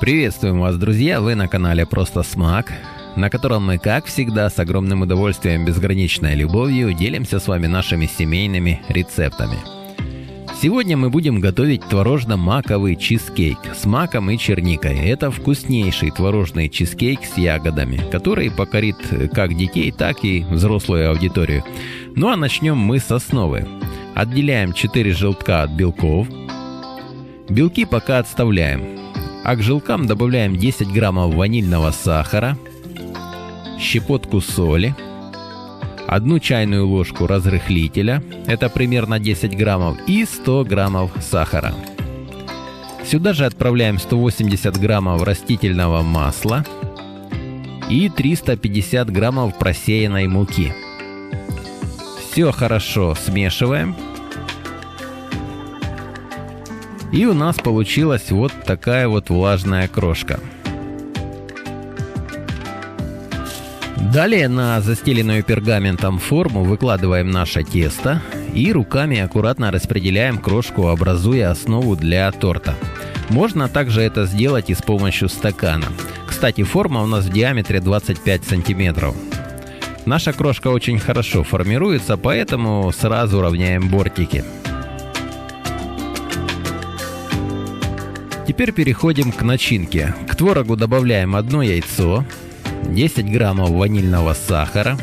Приветствуем вас, друзья! Вы на канале Просто Смак, на котором мы, как всегда, с огромным удовольствием, безграничной любовью делимся с вами нашими семейными рецептами. Сегодня мы будем готовить творожно-маковый чизкейк с маком и черникой. Это вкуснейший творожный чизкейк с ягодами, который покорит как детей, так и взрослую аудиторию. Ну а начнем мы с основы. Отделяем 4 желтка от белков. Белки пока отставляем. А к желткам добавляем 10 граммов ванильного сахара, щепотку соли, 1 чайную ложку разрыхлителя, это примерно 10 граммов, и 100 граммов сахара. Сюда же отправляем 180 граммов растительного масла и 350 граммов просеянной муки. Все хорошо смешиваем. И у нас получилась вот такая вот влажная крошка. Далее на застеленную пергаментом форму выкладываем наше тесто и руками аккуратно распределяем крошку, образуя основу для торта. Можно также это сделать и с помощью стакана. Кстати, форма у нас в диаметре 25 сантиметров. Наша крошка очень хорошо формируется, поэтому сразу равняем бортики. Теперь переходим к начинке. К творогу добавляем 1 яйцо, 10 граммов ванильного сахара,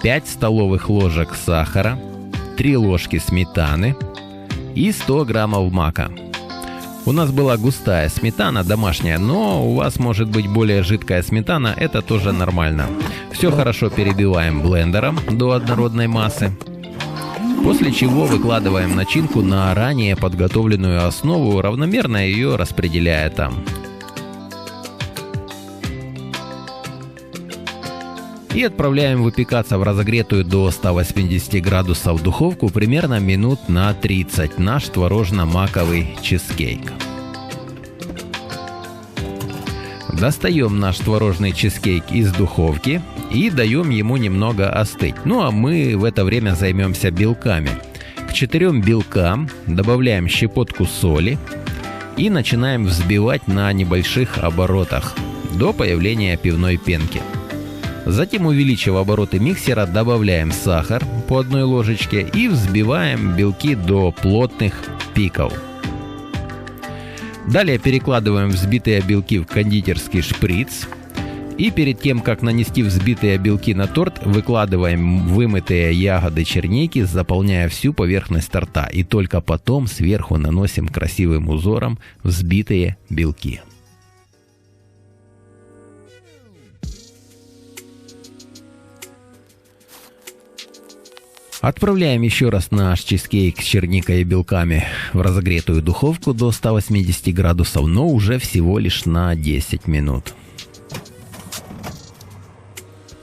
5 столовых ложек сахара, 3 ложки сметаны и 100 граммов мака. У нас была густая сметана домашняя, но у вас может быть более жидкая сметана, это тоже нормально. Все хорошо перебиваем блендером до однородной массы. После чего выкладываем начинку на ранее подготовленную основу, равномерно ее распределяя там. И отправляем выпекаться в разогретую до 180 градусов духовку примерно минут на 30 наш творожно-маковый чизкейк. Достаем наш творожный чизкейк из духовки и даем ему немного остыть. Ну а мы в это время займемся белками. К 4 белкам добавляем щепотку соли и начинаем взбивать на небольших оборотах до появления пивной пенки. Затем, увеличив обороты миксера, добавляем сахар по 1 ложечке и взбиваем белки до плотных пиков. Далее перекладываем взбитые белки в кондитерский шприц. И перед тем, как нанести взбитые белки на торт, выкладываем вымытые ягоды черники, заполняя всю поверхность торта. И только потом сверху наносим красивым узором взбитые белки. Отправляем еще раз наш чизкейк с черникой и белками в разогретую духовку до 180 градусов, но уже всего лишь на 10 минут.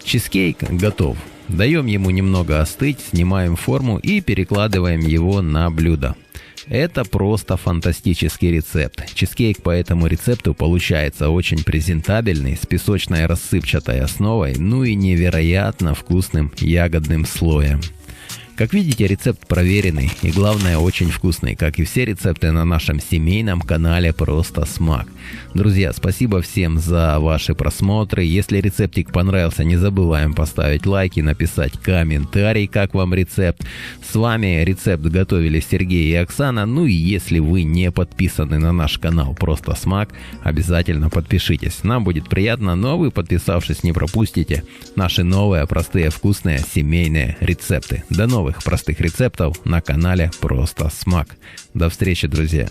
Чизкейк готов. Даем ему немного остыть, снимаем форму и перекладываем его на блюдо. Это просто фантастический рецепт. Чизкейк по этому рецепту получается очень презентабельный, с песочной рассыпчатой основой, ну и невероятно вкусным ягодным слоем. Как видите, рецепт проверенный и, главное, очень вкусный, как и все рецепты на нашем семейном канале Просто Смак. Друзья, спасибо всем за ваши просмотры. Если рецептик понравился, не забываем поставить лайк и написать комментарий, как вам рецепт. С вами рецепт готовили Сергей и Оксана. Ну и если вы не подписаны на наш канал Просто Смак, обязательно подпишитесь. Нам будет приятно, но вы, подписавшись, не пропустите наши новые, простые, вкусные семейные рецепты. До новых простых рецептов на канале Просто Смак. До встречи, друзья!